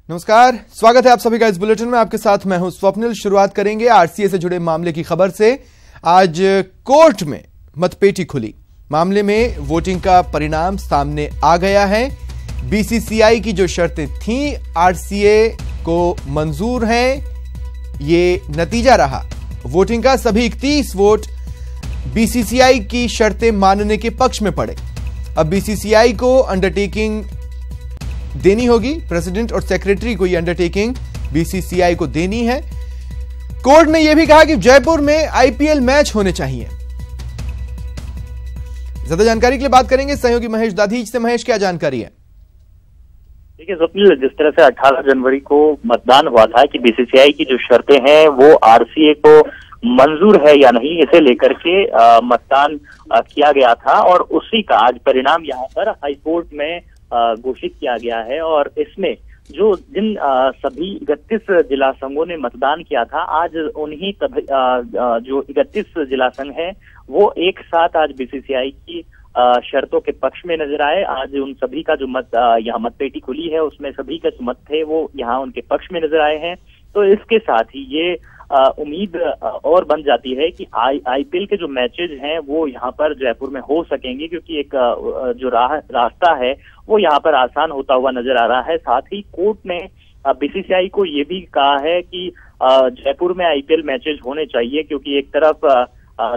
नमस्कार, स्वागत है आप सभी का इस बुलेटिन में। आपके साथ मैं हूं स्वप्निल। शुरुआत करेंगे आरसीए से जुड़े मामले की खबर से। आज कोर्ट में मतपेटी खुली। मामले में वोटिंग का परिणाम सामने आ गया है। बीसीसीआई की जो शर्तें थीं आरसीए को मंजूर हैं, ये नतीजा रहा वोटिंग का। सभी 31 वोट बीसीसीआई की शर्तें मानने के पक्ष में पड़े। अब बीसीसीआई को अंडरटेकिंग देनी होगी। प्रेसिडेंट और सेक्रेटरी को यह अंडरटेकिंग बीसीसीआई को देनी है। कोर्ट ने यह भी कहा कि जयपुर में आईपीएल मैच होने चाहिए। ज्यादा जानकारी के लिए बात करेंगे सहयोगी महेश दाधीच से। महेश, क्या जानकारी है? देखिए स्वप्निल, जिस तरह से 18 जनवरी को मतदान हुआ था कि बीसीसीआई की जो शर्तें हैं वो आरसीए को मंजूर है या नहीं, इसे लेकर के मतदान किया गया था और उसी का आज परिणाम यहाँ पर हाईकोर्ट में घोषित किया गया है। और इसमें जो जिन सभी 31 जिला संघों ने मतदान किया था, आज उन्हीं जो 31 जिला संघ हैं वो एक साथ आज बीसीसीआई की शर्तों के पक्ष में नजर आए। आज उन सभी का जो मत यहाँ मतपेटी खुली है उसमें सभी का जो मत थे वो यहाँ उनके पक्ष में नजर आए हैं। तो इसके साथ ही ये उम्मीद और बन जाती है कि आईपीएल के जो मैचेज हैं वो यहाँ पर जयपुर में हो सकेंगे, क्योंकि एक जो रास्ता है वो यहाँ पर आसान होता हुआ नजर आ रहा है। साथ ही कोर्ट ने बीसीसीआई को ये भी कहा है कि जयपुर में आईपीएल मैचेज होने चाहिए, क्योंकि एक तरफ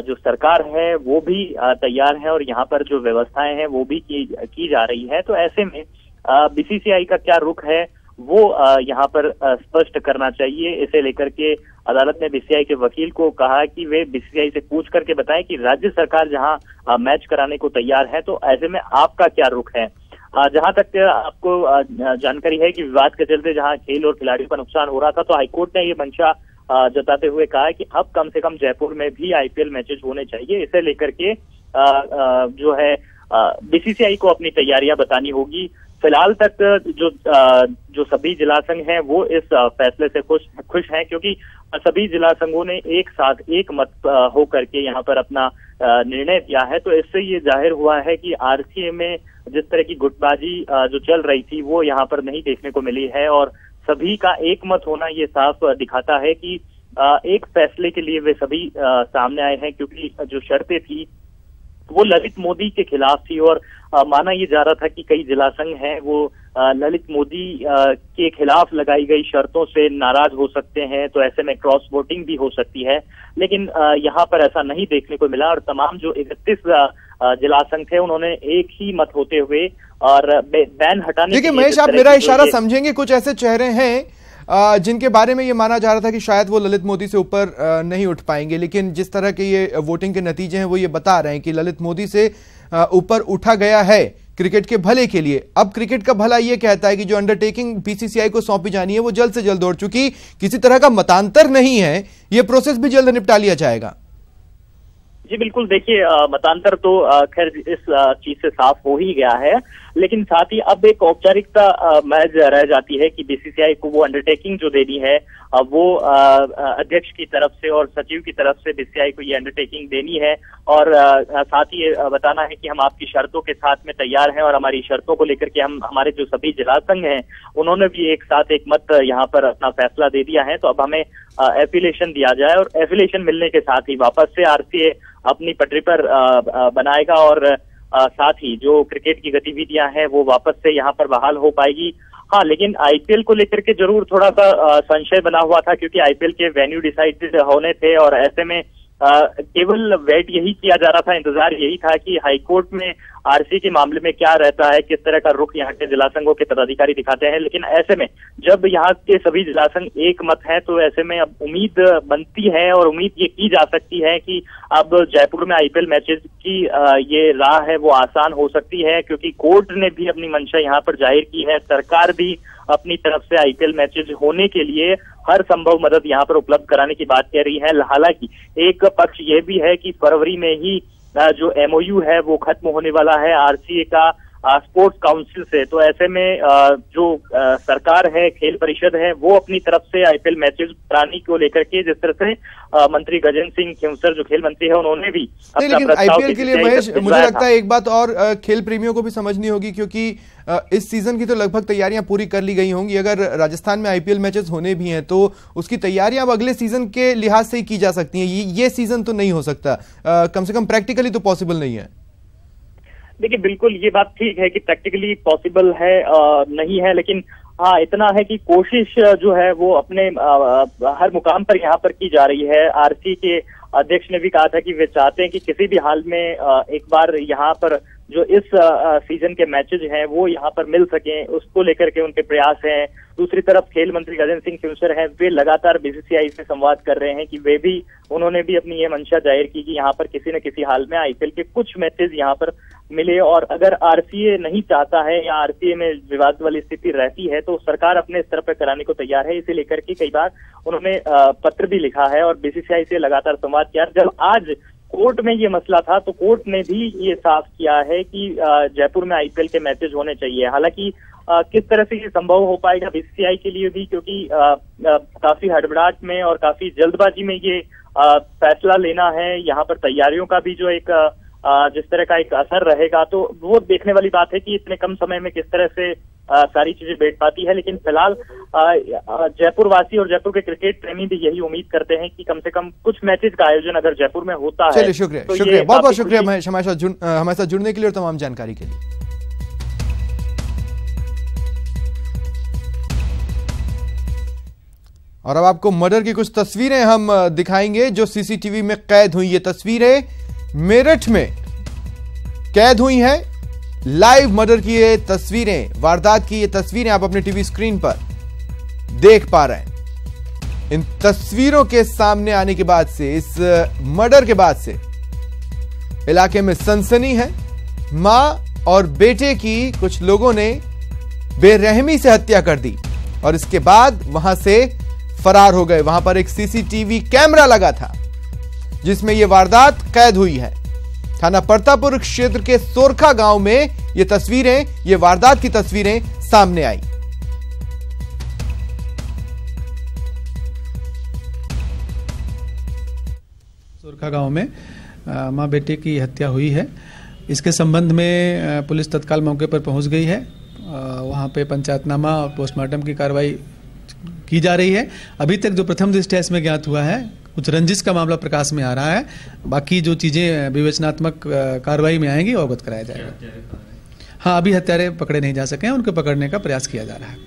जो सरकार है वो भी तैयार है और यहाँ पर जो व्यवस्थाएं हैं वो भी की जा रही है। तो ऐसे में बीसीसीआई का क्या रुख है वो यहाँ पर स्पष्ट करना चाहिए। इसे लेकर के अदालत ने बीसीसीआई के वकील को कहा कि वे बीसीसीआई से पूछ करके बताएं कि राज्य सरकार जहां मैच कराने को तैयार है तो ऐसे में आपका क्या रुख है। जहां तक आपको जानकारी है कि विवाद के चलते जहां खेल और खिलाड़ियों का नुकसान हो रहा था, तो हाईकोर्ट ने ये मंशा जताते हुए कहा है कि अब कम से कम जयपुर में भी आईपीएल मैचेज होने चाहिए। इसे लेकर के जो है बीसीसीआई को अपनी तैयारियां बतानी होगी। फिलहाल तक जो सभी जिला संघ हैं वो इस फैसले से खुश हैं, क्योंकि सभी जिला संघों ने एक साथ एक मत होकर के यहाँ पर अपना निर्णय दिया है। तो इससे ये जाहिर हुआ है कि आरसीए में जिस तरह की गुटबाजी जो चल रही थी वो यहाँ पर नहीं देखने को मिली है और सभी का एक मत होना ये साफ दिखाता है कि एक फैसले के लिए वे सभी सामने आए हैं, क्योंकि जो शर्तें थी वो ललित मोदी के खिलाफ थी और माना ये जा रहा था कि कई जिला संघ हैं वो ललित मोदी के खिलाफ लगाई गई शर्तों से नाराज हो सकते हैं, तो ऐसे में क्रॉस वोटिंग भी हो सकती है। लेकिन यहाँ पर ऐसा नहीं देखने को मिला और तमाम जो 31 जिला संघ थे उन्होंने एक ही मत होते हुए और बैन हटाने। देखिए महेश, आप मेरा इशारा समझेंगे। कुछ ऐसे चेहरे हैं जिनके बारे में ये माना जा रहा था कि शायद वो ललित मोदी से ऊपर नहीं उठ पाएंगे, लेकिन जिस तरह के ये वोटिंग के नतीजे हैं वो ये बता रहे हैं कि ललित मोदी से ऊपर उठा गया है क्रिकेट के भले के लिए। अब क्रिकेट का भला ये कहता है कि जो अंडरटेकिंग बीसीसीआई को सौंपी जानी है वो जल्द से जल्द हो, चुकी किसी तरह का मतांतर नहीं है, ये प्रोसेस भी जल्द निपटा लिया जाएगा। जी बिल्कुल, देखिए मतांतर तो खैर इस चीज से साफ हो ही गया है, लेकिन साथ ही अब एक औपचारिकता महज रह जाती है कि बीसीसीआई को वो अंडरटेकिंग जो देनी है वो अध्यक्ष की तरफ से और सचिव की तरफ से बीसीसीआई को ये अंडरटेकिंग देनी है और साथ ही बताना है कि हम आपकी शर्तों के साथ में तैयार हैं और हमारी शर्तों को लेकर के हमारे जो सभी जिला संघ हैं उन्होंने भी एक साथ एक मत यहाँ पर अपना फैसला दे दिया है। तो अब हमें एफिलिएशन दिया जाए और एफिलिएशन मिलने के साथ ही वापस से आरसीए अपनी पटरी पर बनाएगा और साथ ही जो क्रिकेट की गतिविधियां हैं वो वापस से यहाँ पर बहाल हो पाएगी। हाँ, लेकिन आईपीएल को लेकर के जरूर थोड़ा सा संशय बना हुआ था, क्योंकि आईपीएल के वेन्यू डिसाइडेड होने थे और ऐसे में केवल वेट यही किया जा रहा था, इंतजार यही था कि हाईकोर्ट में आरसीए के मामले में क्या रहता है, किस तरह का रुख यहाँ के जिला संघों के पदाधिकारी दिखाते हैं। लेकिन ऐसे में जब यहाँ के सभी जिला संघ एक मत है तो ऐसे में अब उम्मीद बनती है और उम्मीद ये की जा सकती है कि अब जयपुर में आईपीएल मैचेज की ये राह है वो आसान हो सकती है, क्योंकि कोर्ट ने भी अपनी मंशा यहाँ पर जाहिर की है। सरकार भी अपनी तरफ से आईपीएल मैचेज होने के लिए हर संभव मदद यहाँ पर उपलब्ध कराने की बात कह रही है। हालांकि एक पक्ष ये भी है कि फरवरी में ही जो एमओयू है वो खत्म होने वाला है आरसीए का स्पोर्ट्स काउंसिल से। तो ऐसे में जो सरकार है, खेल परिषद है, वो अपनी तरफ से आईपीएल मैचेस कराने को लेकर के जिस तरह से मंत्री गजेंद्र सिंह खिंवसर जो खेल मंत्री है उन्होंने भी लेकिन आईपीएल के लिए महेश मुझे लगता है एक बात और खेल प्रेमियों को भी समझनी होगी, क्योंकि इस सीजन की तो लगभग तैयारियां पूरी कर ली गई होंगी। अगर राजस्थान में आईपीएल मैचेस होने भी हैं तो उसकी तैयारियां अब अगले सीजन के लिहाज से ही की जा सकती हैं। ये सीजन तो नहीं हो सकता, कम से कम प्रैक्टिकली तो पॉसिबल नहीं है। देखिए, बिल्कुल ये बात ठीक है कि प्रैक्टिकली पॉसिबल है नहीं है, लेकिन हाँ इतना है कि कोशिश जो है वो अपने हर मुकाम पर यहाँ पर की जा रही है। आरसी के अध्यक्ष ने भी कहा था कि वे चाहते हैं कि किसी भी हाल में एक बार यहाँ पर जो इस सीजन के मैचेज हैं वो यहाँ पर मिल सकें, उसको लेकर के उनके प्रयास हैं। दूसरी तरफ खेल मंत्री गजेंद्र सिंह शेखावत हैं, वे लगातार बीसीसीआई से संवाद कर रहे हैं कि उन्होंने भी अपनी ये मंशा जाहिर की कि यहाँ पर किसी न किसी हाल में आईपीएल के कुछ मैचेज यहाँ पर मिले। और अगर आरसीए नहीं चाहता है या आरसीए में विवाद वाली स्थिति रहती है तो सरकार अपने स्तर पर कराने को तैयार है। इसे लेकर के कई बार उन्होंने पत्र भी लिखा है और बीसीसीआई से लगातार संवाद किया। जब आज कोर्ट में ये मसला था तो कोर्ट ने भी ये साफ किया है कि जयपुर में आईपीएल के मैचेज होने चाहिए। हालांकि किस तरह से ये संभव हो पाएगा बीसीसीआई के लिए भी, क्योंकि काफी हड़बड़ाहट में और काफी जल्दबाजी में ये फैसला लेना है। यहाँ पर तैयारियों का भी जो एक जिस तरह का एक असर रहेगा तो वो देखने वाली बात है कि इतने कम समय में किस तरह से सारी चीजें बैठ पाती है। लेकिन फिलहाल जयपुर वासी और जयपुर के क्रिकेट प्रेमी भी यही उम्मीद करते हैं कि कम से कम कुछ मैचेज का आयोजन अगर जयपुर में होता है। चलिए, शुक्रिया, तो शुक्रिया, बहुत बहुत शुक्रिया हमारे साथ जुड़ने के लिए और तमाम जानकारी के लिए। और अब आपको मर्डर की कुछ तस्वीरें हम दिखाएंगे जो सीसीटीवी में कैद हुई। ये तस्वीरें मेरठ में कैद हुई हैं। लाइव मर्डर की ये तस्वीरें, वारदात की ये तस्वीरें आप अपने टीवी स्क्रीन पर देख पा रहे हैं। इन तस्वीरों के सामने आने के बाद से, इस मर्डर के बाद से इलाके में सनसनी है। मां और बेटे की कुछ लोगों ने बेरहमी से हत्या कर दी और इसके बाद वहां से फरार हो गए। वहां पर एक सीसीटीवी कैमरा लगा था जिसमें यह वारदात कैद हुई है। थाना परतापुर क्षेत्र के सोरखा गांव में ये तस्वीरें, ये वारदात की तस्वीरें सामने आई। सोरखा गांव में मां बेटे की हत्या हुई है। इसके संबंध में पुलिस तत्काल मौके पर पहुंच गई है। वहां पे पंचायतनामा और पोस्टमार्टम की कार्रवाई की जा रही है। अभी तक जो प्रथम दृष्टया इसमें ज्ञात हुआ है, कुछ रंजिश का मामला प्रकाश में आ रहा है। बाकी जो चीजें विवेचनात्मक कार्रवाई में आएंगी वो अवगत कराया जाएगा। हाँ, अभी हत्यारे पकड़े नहीं जा सके हैं, उनको पकड़ने का प्रयास किया जा रहा है।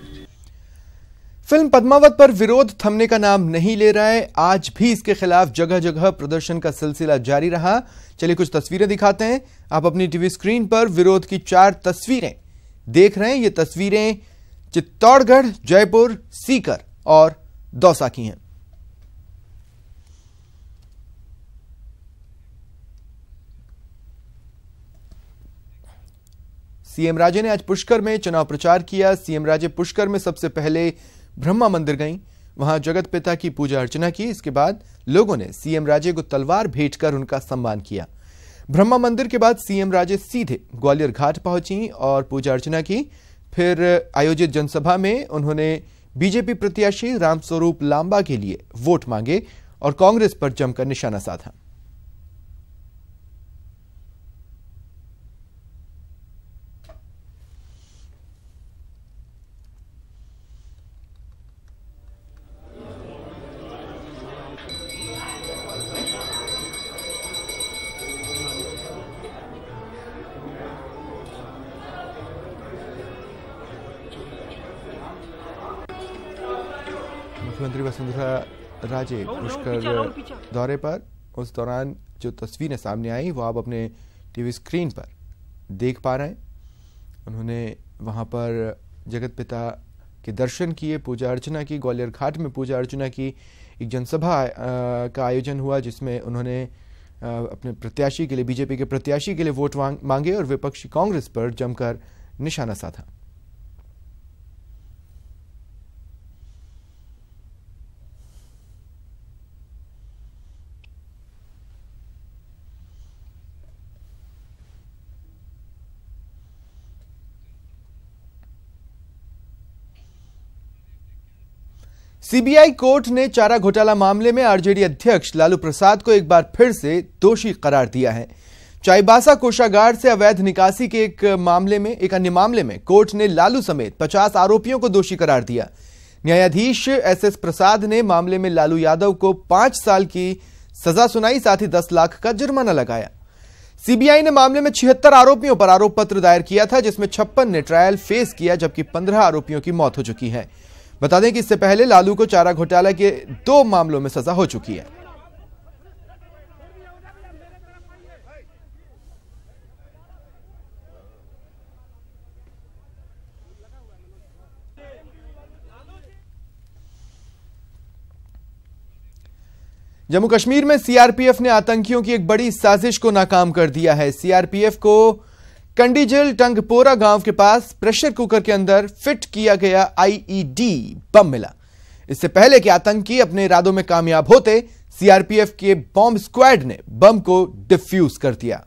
फिल्म पद्मावत पर विरोध थमने का नाम नहीं ले रहा है। आज भी इसके खिलाफ जगह जगह प्रदर्शन का सिलसिला जारी रहा। चलिए कुछ तस्वीरें दिखाते हैं। आप अपनी टीवी स्क्रीन पर विरोध की 4 तस्वीरें देख रहे हैं। ये तस्वीरें चित्तौड़गढ़, जयपुर, सीकर और दौसा की हैं। सीएम राजे ने आज पुष्कर में चुनाव प्रचार किया। सीएम राजे पुष्कर में सबसे पहले ब्रह्मा मंदिर गईं, वहां जगत पिता की पूजा अर्चना की। इसके बाद लोगों ने सीएम राजे को तलवार भेंट कर उनका सम्मान किया। ब्रह्मा मंदिर के बाद सीएम राजे सीधे ग्वालियर घाट पहुंची और पूजा अर्चना की। फिर आयोजित जनसभा में उन्होंने बीजेपी प्रत्याशी रामस्वरूप लांबा के लिए वोट मांगे और कांग्रेस पर जमकर निशाना साधा। मुख्यमंत्री वसुंधरा राजे पुष्कर दौरे पर, उस दौरान जो तस्वीरें सामने आई वो आप अपने टीवी स्क्रीन पर देख पा रहे हैं। उन्होंने वहां पर जगत पिता के दर्शन किए, पूजा अर्चना की, ग्वालियर घाट में पूजा अर्चना की। एक जनसभा का आयोजन हुआ जिसमें उन्होंने अपने प्रत्याशी के लिए, बीजेपी के प्रत्याशी के लिए वोट मांगे और विपक्षी कांग्रेस पर जमकर निशाना साधा। सीबीआई कोर्ट ने चारा घोटाला मामले में आरजेडी अध्यक्ष लालू प्रसाद को एक बार फिर से दोषी करार दिया है। चाईबासा कोषागार से अवैध निकासी के एक अन्य मामले में कोर्ट ने लालू समेत 50 आरोपियों को दोषी करार दिया। न्यायाधीश एसएस प्रसाद ने मामले में लालू यादव को 5 साल की सजा सुनाई, साथ ही 10 लाख का जुर्माना लगाया। सीबीआई ने मामले में 76 आरोपियों पर आरोप पत्र दायर किया था, जिसमें 56 ने ट्रायल फेस किया, जबकि 15 आरोपियों की मौत हो चुकी है। बता दें कि इससे पहले लालू को चारा घोटाला के 2 मामलों में सजा हो चुकी है। जम्मू कश्मीर में सीआरपीएफ ने आतंकियों की एक बड़ी साजिश को नाकाम कर दिया है। सीआरपीएफ को कंडीजल टंगपोरा गांव के पास प्रेशर कुकर के अंदर फिट किया गया आईईडी बम मिला। इससे पहले कि आतंकी अपने इरादों में कामयाब होते, सीआरपीएफ के बॉम्ब स्क्वाड ने बम को डिफ्यूज कर दिया।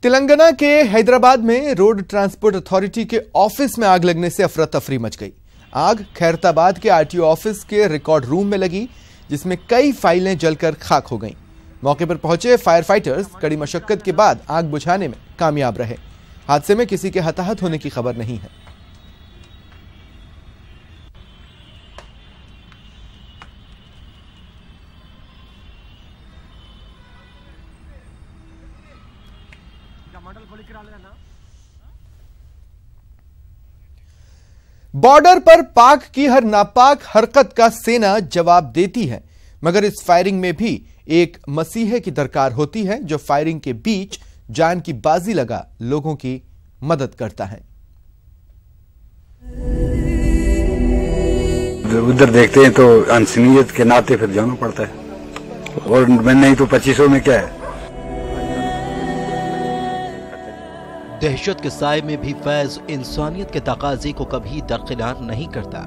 तेलंगाना के हैदराबाद में रोड ट्रांसपोर्ट अथॉरिटी के ऑफिस में आग लगने से अफरा तफरी मच गई। आग खैरताबाद के आरटीओ ऑफिस के रिकॉर्ड रूम में लगी, जिसमें कई फाइलें जलकर खाक हो गईं। मौके पर पहुंचे फायर फाइटर्स कड़ी मशक्कत के बाद आग बुझाने में कामयाब रहे। हादसे में किसी के हताहत होने की खबर नहीं है। बॉर्डर पर पाक की हर नापाक हरकत का सेना जवाब देती है, मगर इस फायरिंग में भी एक मसीहे की दरकार होती है, जो फायरिंग के बीच जान की बाजी लगा लोगों की मदद करता है। उधर देखते हैं तो इंसानियत के नाते फिर जाना पड़ता है, और मैं नहीं तो 2500 में क्या है। दहशत के साए में भी फैज इंसानियत के तकाजे को कभी दरकिनार नहीं करता।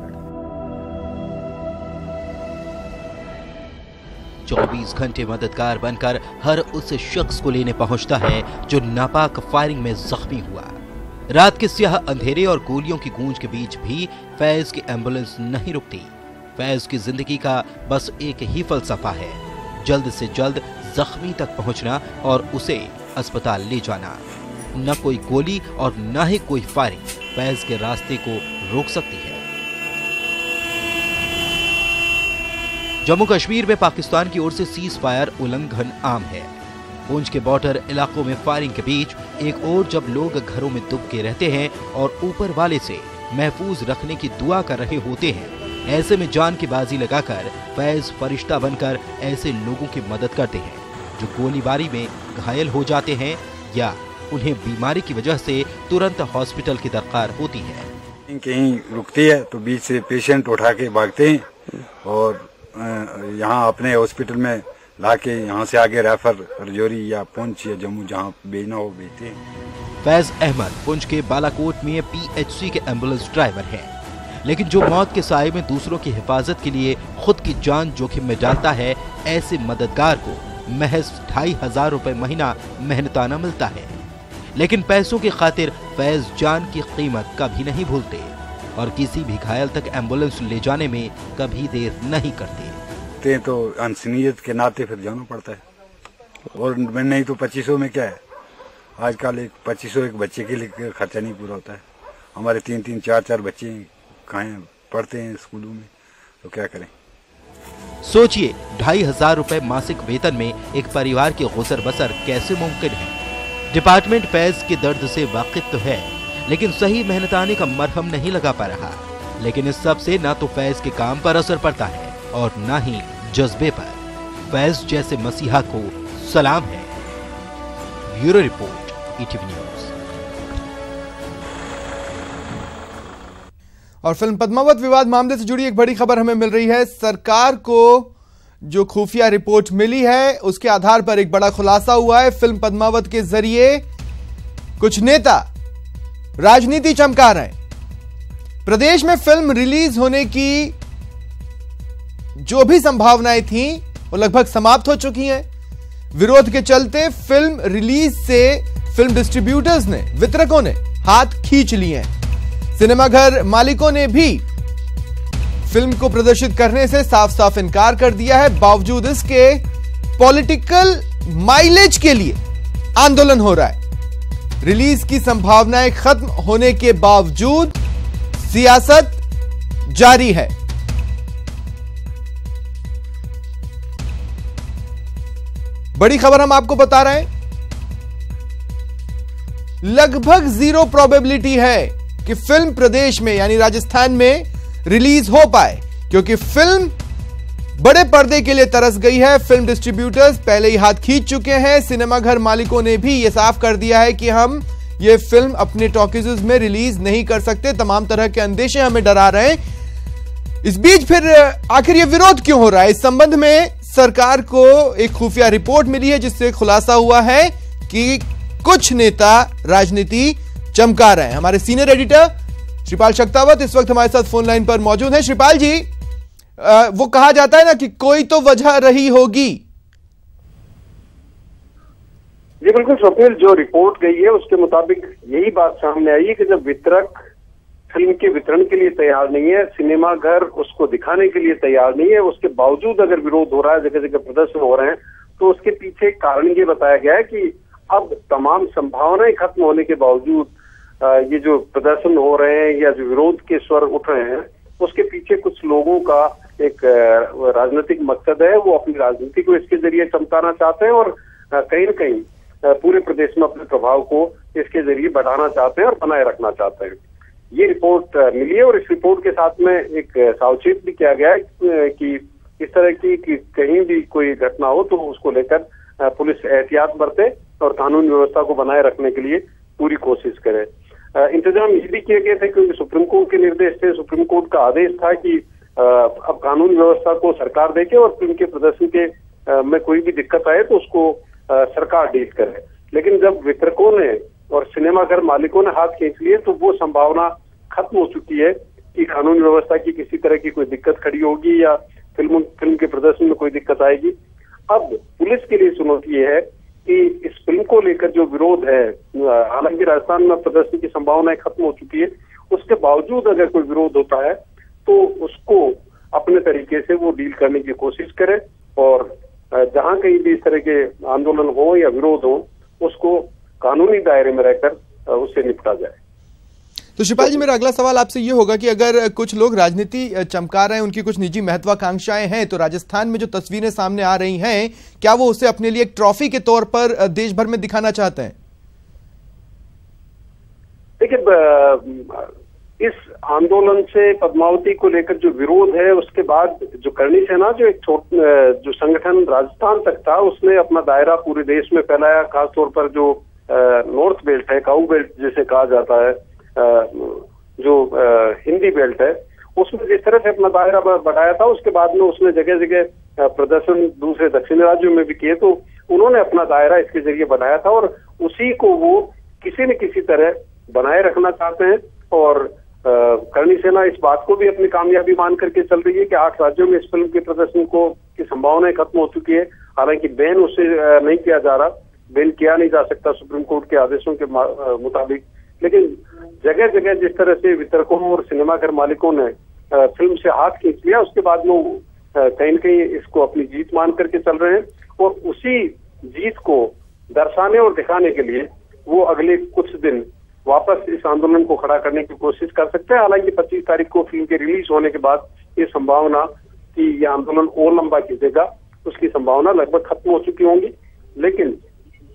24 घंटे मददगार बनकर हर उस शख्स को लेने पहुंचता है जो नापाक फायरिंग में जख्मी हुआ। रात के स्याह अंधेरे और गोलियों की गूंज के बीच भी फैज की एम्बुलेंस नहीं रुकती। फैज की जिंदगी का बस एक ही फलसफा है, जल्द से जल्द जख्मी तक पहुंचना और उसे अस्पताल ले जाना। न कोई गोली और न ही कोई फायरिंग फैज के रास्ते को रोक सकती है। जम्मू कश्मीर में पाकिस्तान की ओर से सीज फायर उल्लंघन आम है। पुंछ के बॉर्डर इलाकों में फायरिंग के बीच एक और जब लोग घरों में दुब के रहते हैं और ऊपर वाले से महफूज रखने की दुआ कर रहे होते हैं, ऐसे में जान की बाजी लगाकर फैज फरिश्ता बनकर ऐसे लोगों की मदद करते हैं जो गोलीबारी में घायल हो जाते हैं या उन्हें बीमारी की वजह से तुरंत हॉस्पिटल की दरकार होती है। कहीं रुकती है तो बीच से पेशेंट उठा के भागते हैं और यहाँ अपने हॉस्पिटल में लाके यहाँ से आगे रेफर रजौरी या पुंछ या जम्मू जहाँ भेजना हो भेजते हैं। फैज अहमद पुंछ के बालाकोट में पीएचसी के एम्बुलेंस ड्राइवर हैं, लेकिन जो मौत के साए में दूसरों की हिफाजत के लिए खुद की जान जोखिम में डालता है, ऐसे मददगार को महज 2500 रुपए महीना मेहनताना मिलता है। लेकिन पैसों की खातिर फैज जान की कीमत कभी नहीं भूलते और किसी भी घायल तक एम्बुलेंस ले जाने में कभी देर नहीं करते। तो इंसानियत के नाते फिर जाना पड़ता है, और मैं नहीं तो 2500 में क्या है। आजकल एक 2500 एक बच्चे के लिए खर्चा नहीं पूरा होता है। हमारे 3-3, 4-4 बच्चे कहाँ पढ़ते हैं स्कूलों में, तो क्या करें। सोचिए 2500 रुपए मासिक वेतन में एक परिवार की गुजर बसर कैसे मुमकिन है। डिपार्टमेंट फैज के दर्द से वाकिफ तो है, लेकिन सही मेहनताने का मरहम नहीं लगा पा रहा। लेकिन इस सब से न तो फैज के काम पर असर पड़ता है और न ही जज्बे पर। फैज जैसे मसीहा को सलाम है। Bureau report, ETV news. और फिल्म पद्मावत विवाद मामले से जुड़ी एक बड़ी खबर हमें मिल रही है। सरकार को जो खुफिया रिपोर्ट मिली है उसके आधार पर एक बड़ा खुलासा हुआ है। फिल्म पद्मावत के जरिए कुछ नेता राजनीति चमका रहे हैं। प्रदेश में फिल्म रिलीज होने की जो भी संभावनाएं थीं वो लगभग समाप्त हो चुकी हैं। विरोध के चलते फिल्म रिलीज से फिल्म डिस्ट्रीब्यूटर्स ने, वितरकों ने हाथ खींच लिए हैं। सिनेमाघर मालिकों ने भी फिल्म को प्रदर्शित करने से साफ साफ इनकार कर दिया है। बावजूद इसके पॉलिटिकल माइलेज के लिए आंदोलन हो रहा है। रिलीज की संभावनाएं खत्म होने के बावजूद सियासत जारी है। बड़ी खबर हम आपको बता रहे हैं, लगभग 0 प्रोबेबिलिटी है कि फिल्म प्रदेश में यानी राजस्थान में रिलीज हो पाए, क्योंकि फिल्म बड़े पर्दे के लिए तरस गई है। फिल्म डिस्ट्रीब्यूटर्स पहले ही हाथ खींच चुके हैं। सिनेमाघर मालिकों ने भी यह साफ कर दिया है कि हम ये फिल्म अपने टॉकीज़ में रिलीज नहीं कर सकते। तमाम तरह के अंदेशे हमें डरा रहे हैं। इस बीच फिर आखिर ये विरोध क्यों हो रहा है? इस संबंध में सरकार को एक खुफिया रिपोर्ट मिली है, जिससे खुलासा हुआ है कि कुछ नेता राजनीति चमका रहे हैं। हमारे सीनियर एडिटर श्रीपाल शक्तावत इस वक्त हमारे साथ फोन लाइन पर मौजूद हैं। श्रीपाल जी, वो कहा जाता है ना कि कोई तो वजह रही होगी। जी बिल्कुल स्वप्निल, जो रिपोर्ट गई है उसके मुताबिक यही बात सामने आई है कि जब वितरक फिल्म के वितरण के लिए तैयार नहीं है, सिनेमाघर उसको दिखाने के लिए तैयार नहीं है, उसके बावजूद अगर विरोध हो रहा है, जगह जगह प्रदर्शन हो रहे हैं, तो उसके पीछे कारण ये बताया गया है कि अब तमाम संभावनाएं खत्म होने के बावजूद ये जो प्रदर्शन हो रहे हैं या जो विरोध के स्वर उठ रहे हैं, उसके पीछे कुछ लोगों का एक राजनीतिक मकसद है। वो अपनी राजनीति को इसके जरिए चमकाना चाहते हैं और कहीं न कहीं पूरे प्रदेश में अपने प्रभाव को इसके जरिए बढ़ाना चाहते हैं और बनाए रखना चाहते हैं। ये रिपोर्ट मिली है और इस रिपोर्ट के साथ में एक सावचेत भी किया गया है कि इस तरह की कि कहीं भी कोई घटना हो तो उसको लेकर पुलिस एहतियात बरते और कानून व्यवस्था को बनाए रखने के लिए पूरी कोशिश करे। इंतजाम ये भी किए गए थे क्योंकि सुप्रीम कोर्ट के निर्देश थे, सुप्रीम कोर्ट का आदेश था कि अब कानून व्यवस्था को सरकार देखे और फिल्म के प्रदर्शन के में कोई भी दिक्कत आए तो उसको सरकार डील करे। लेकिन जब वितरकों ने और सिनेमाघर मालिकों ने हाथ खींच लिए तो वो संभावना खत्म हो चुकी है कि कानून व्यवस्था की किसी तरह की कोई दिक्कत खड़ी होगी या फिल्म के प्रदर्शन में कोई दिक्कत आएगी। अब पुलिस के लिए चुनौती ये है कि इस फिल्म को लेकर जो विरोध है, हालांकि राजस्थान में प्रदर्शन की संभावनाएं खत्म हो चुकी है, उसके बावजूद अगर कोई विरोध होता है तो उसको अपने तरीके से वो डील करने की कोशिश करे और जहां कहीं भी इस तरह के आंदोलन हो या विरोध हो उसको कानूनी दायरे में रहकर उससे निपटा जाए। तो शिपाल जी, मेरा अगला सवाल आपसे ये होगा कि अगर कुछ लोग राजनीति चमका रहे हैं, उनकी कुछ निजी महत्वाकांक्षाएं हैं, तो राजस्थान में जो तस्वीरें सामने आ रही हैं, क्या वो उसे अपने लिए एक ट्रॉफी के तौर पर देश भर में दिखाना चाहते हैं? देखिए, इस आंदोलन से पद्मावती को लेकर जो विरोध है उसके बाद जो करणी सेना जो एक जो संगठन राजस्थान तक था उसने अपना दायरा पूरे देश में फैलाया। खासतौर पर जो नॉर्थ बेल्ट है, काऊ बेल्ट जिसे कहा जाता है, जो हिंदी बेल्ट है, उसमें जिस तरह से अपना दायरा बढ़ाया था, उसके बाद में उसने जगह जगह प्रदर्शन दूसरे दक्षिणी राज्यों में भी किए, तो उन्होंने अपना दायरा इसके जरिए बनाया था और उसी को वो किसी न किसी तरह बनाए रखना चाहते हैं। और करणी सेना इस बात को भी अपनी कामयाबी मान करके चल रही है कि 8 राज्यों में इस फिल्म के प्रदर्शन को की संभावनाएं खत्म हो चुकी है। हालांकि बैन उससे नहीं किया जा रहा, बैन किया नहीं जा सकता सुप्रीम कोर्ट के आदेशों के मुताबिक, लेकिन जगह जगह जिस तरह से वितरकों और सिनेमाघर मालिकों ने फिल्म से हाथ खींच लिया, उसके बाद में कहीं न कहीं इसको अपनी जीत मान करके चल रहे हैं और उसी जीत को दर्शाने और दिखाने के लिए वो अगले कुछ दिन वापस इस आंदोलन को खड़ा करने की कोशिश कर सकते हैं। हालांकि 25 तारीख को फिल्म के रिलीज होने के बाद ये संभावना कि ये आंदोलन और लंबा खींचेगा उसकी संभावना लगभग खत्म हो चुकी होंगी। लेकिन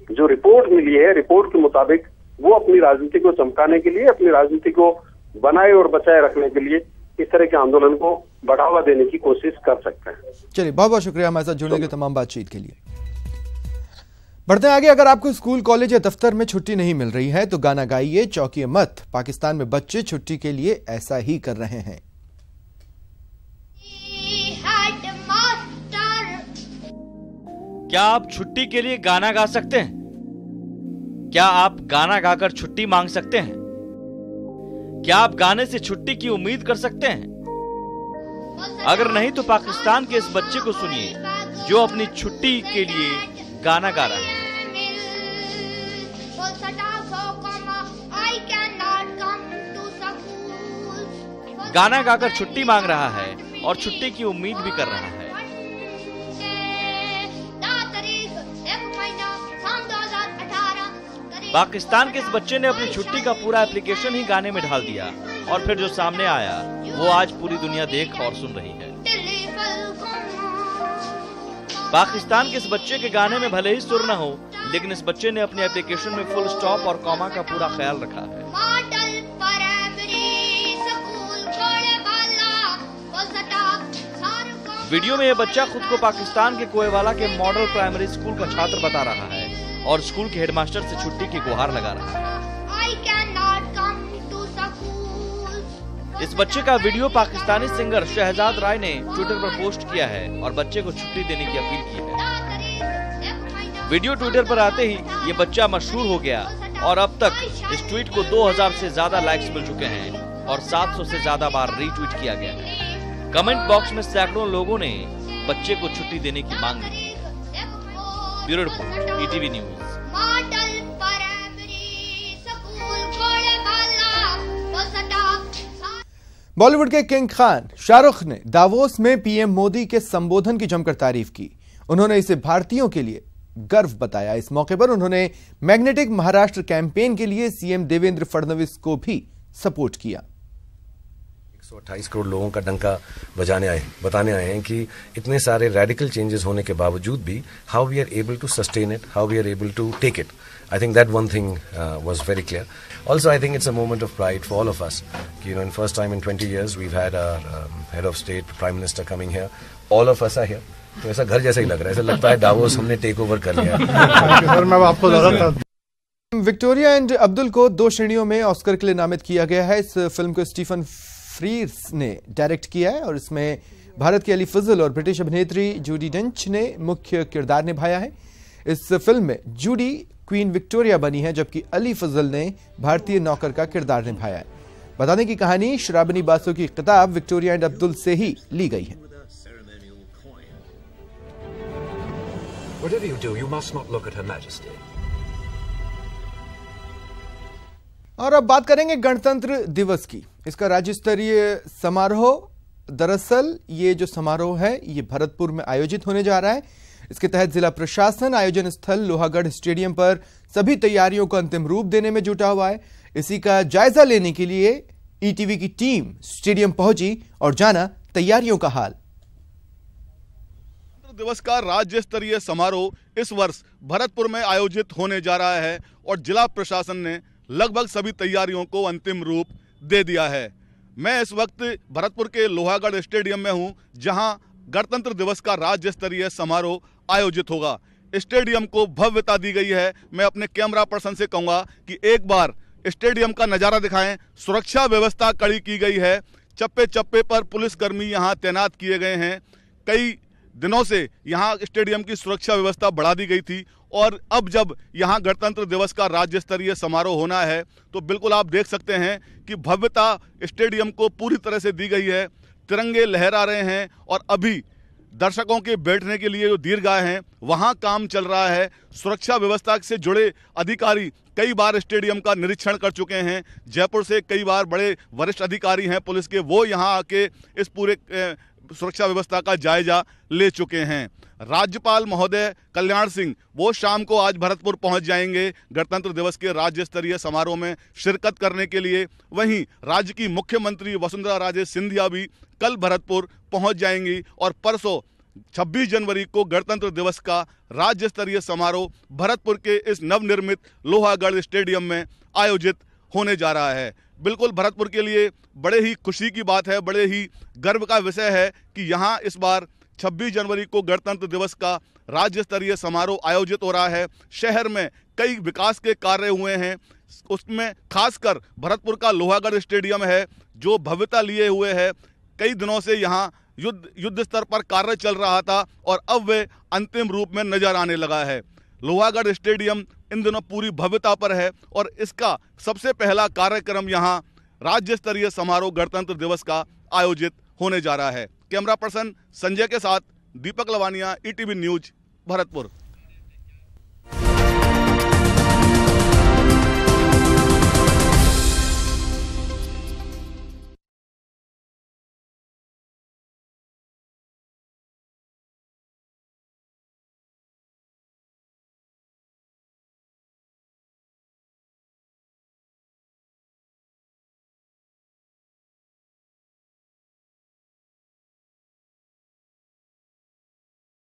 जो रिपोर्ट मिली है, रिपोर्ट के मुताबिक वो अपनी राजनीति को चमकाने के लिए, अपनी राजनीति को बनाए और बचाए रखने के लिए इस तरह के आंदोलन को बढ़ावा देने की कोशिश कर सकते हैं। चलिए, बहुत बहुत शुक्रिया हमारे साथ जुड़ने के तमाम बातचीत के लिए। बढ़ते हैं आगे। अगर आपको स्कूल, कॉलेज या दफ्तर में छुट्टी नहीं मिल रही है तो गाना गाइए, चौंकिए मत। पाकिस्तान में बच्चे छुट्टी के लिए ऐसा ही कर रहे हैं। क्या आप छुट्टी के लिए गाना गा सकते हैं? क्या आप गाना गाकर छुट्टी मांग सकते हैं? क्या आप गाने से छुट्टी की उम्मीद कर सकते हैं? अगर नहीं तो पाकिस्तान के इस बच्चे को सुनिए जो अपनी छुट्टी के लिए गाना गा रहा है। गाना गाकर छुट्टी मांग रहा है और छुट्टी की उम्मीद भी कर रहा है। पाकिस्तान के इस बच्चे ने अपनी छुट्टी का पूरा एप्लीकेशन ही गाने में ढाल दिया और फिर जो सामने आया वो आज पूरी दुनिया देख और सुन रही है। पाकिस्तान के इस बच्चे के गाने में भले ही सुर न हो, लेकिन इस बच्चे ने अपने एप्लीकेशन में फुल स्टॉप और कॉमा का पूरा ख्याल रखा है। वीडियो में यह बच्चा खुद को पाकिस्तान के कोएवाला के मॉडल प्राइमरी स्कूल का छात्र बता रहा है और स्कूल के हेडमास्टर से छुट्टी की गुहार लगा रहा है। इस बच्चे का वीडियो पाकिस्तानी सिंगर शहजाद राय ने ट्विटर पर पोस्ट किया है और बच्चे को छुट्टी देने की अपील की है। वीडियो ट्विटर पर आते ही ये बच्चा मशहूर हो गया और अब तक इस ट्वीट को 2000 से ज्यादा लाइक्स मिल चुके हैं और 700 से ज्यादा बार रीट्वीट किया गया है। कमेंट बॉक्स में सैकड़ों लोगों ने बच्चे को छुट्टी देने की मांग की। Bureau report, ETV news. Bollywood के किंग खान शाहरुख ने दावोस में पीएम मोदी के संबोधन की जमकर तारीफ की। उन्होंने इसे भारतीयों के लिए गर्व बताया। इस मौके पर उन्होंने मैग्नेटिक महाराष्ट्र कैंपेन के लिए सीएम देवेंद्र फडणवीस को भी सपोर्ट किया। 128 करोड़ लोगों का डंका बताने आए हैं कि इतने सारे रेडिकल चेंजेस होने के बावजूद भी how we are able to sustain it, how we are able to take it. I think that one thing was very clear. Also, I think it's a moment of pride for all of us. In first time in 20 years, we've had our head of state, Prime Minister coming here. All of us are here. तो ऐसा घर जैसा ही लग रहा है। ऐसा लगता है दावोस हमने टेक ओवर कर लिया। मैं आपको विक्टोरिया एंड अब्दुल को 2 श्रेणियों में ऑस्कर के लिए नामित किया गया है। इस फिल्म को स्टीफन फ्रीर्स ने डायरेक्ट किया है और इसमें भारत की अली फजल और ब्रिटिश अभिनेत्री जूडी डेंच ने मुख्य किरदार निभाया है। इस फिल्म में जूडी क्वीन विक्टोरिया बनी है, जबकि अली फजल ने भारतीय नौकर का किरदार निभाया है। बताने की कहानी शराबनी बासों की किताब विक्टोरिया एंड अब्दुल से ही ली गई है। Whatever you do, you must not look at Her Majesty. और अब बात करेंगे गणतंत्र दिवस की। इसका राज्य स्तरीय समारोह, दरअसल ये जो समारोह है ये भरतपुर में आयोजित होने जा रहा है। इसके तहत जिला प्रशासन आयोजन स्थल लोहागढ़ स्टेडियम पर सभी तैयारियों को अंतिम रूप देने में जुटा हुआ है। इसी का जायजा लेने के लिए ईटीवी की टीम स्टेडियम पहुंची और जाना तैयारियों का हाल। गणतंत्र दिवस का राज्य स्तरीय समारोह इस वर्ष भरतपुर में आयोजित होने जा रहा है और जिला प्रशासन ने लगभग सभी तैयारियों को अंतिम रूप दे दिया है। मैं इस वक्त भरतपुर के लोहागढ़ स्टेडियम में हूं, जहां गणतंत्र दिवस का राज्य स्तरीय समारोह आयोजित होगा। स्टेडियम को भव्यता दी गई है। मैं अपने कैमरा पर्सन से कहूंगा कि एक बार स्टेडियम का नजारा दिखाएं। सुरक्षा व्यवस्था कड़ी की गई है। चप्पे चप्पे पर पुलिसकर्मी यहां तैनात किए गए हैं। कई दिनों से यहां स्टेडियम की सुरक्षा व्यवस्था बढ़ा दी गई थी और अब जब यहां गणतंत्र दिवस का राज्य स्तरीय समारोह होना है तो बिल्कुल आप देख सकते हैं कि भव्यता स्टेडियम को पूरी तरह से दी गई है। तिरंगे लहरा रहे हैं और अभी दर्शकों के बैठने के लिए जो दीर्घा हैं वहां काम चल रहा है। सुरक्षा व्यवस्था से जुड़े अधिकारी कई बार स्टेडियम का निरीक्षण कर चुके हैं। जयपुर से कई बार बड़े वरिष्ठ अधिकारी हैं पुलिस के, वो यहां आके इस पूरे सुरक्षा व्यवस्था का जायजा ले चुके हैं। राज्यपाल महोदय कल्याण सिंह वो शाम को आज भरतपुर पहुंच जाएंगे गणतंत्र दिवस के राज्य स्तरीय समारोह में शिरकत करने के लिए। वहीं राज्य की मुख्यमंत्री वसुंधरा राजे सिंधिया भी कल भरतपुर पहुंच जाएंगी और परसों 26 जनवरी को गणतंत्र दिवस का राज्य स्तरीय समारोह भरतपुर के इस नवनिर्मित लोहागढ़ स्टेडियम में आयोजित होने जा रहा है। बिल्कुल भरतपुर के लिए बड़े ही खुशी की बात है, बड़े ही गर्व का विषय है कि यहाँ इस बार 26 जनवरी को गणतंत्र दिवस का राज्य स्तरीय समारोह आयोजित हो रहा है। शहर में कई विकास के कार्य हुए हैं, उसमें खासकर भरतपुर का लोहागढ़ स्टेडियम है जो भव्यता लिए हुए है। कई दिनों से यहाँ युद्ध स्तर पर कार्य चल रहा था और अब वे अंतिम रूप में नजर आने लगा है। लोहागढ़ स्टेडियम इन दिनों पूरी भव्यता पर है और इसका सबसे पहला कार्यक्रम यहाँ राज्य स्तरीय समारोह गणतंत्र दिवस का आयोजित होने जा रहा है। कैमरा पर्सन संजय के साथ दीपक लवानिया, ईटीवी न्यूज, भरतपुर।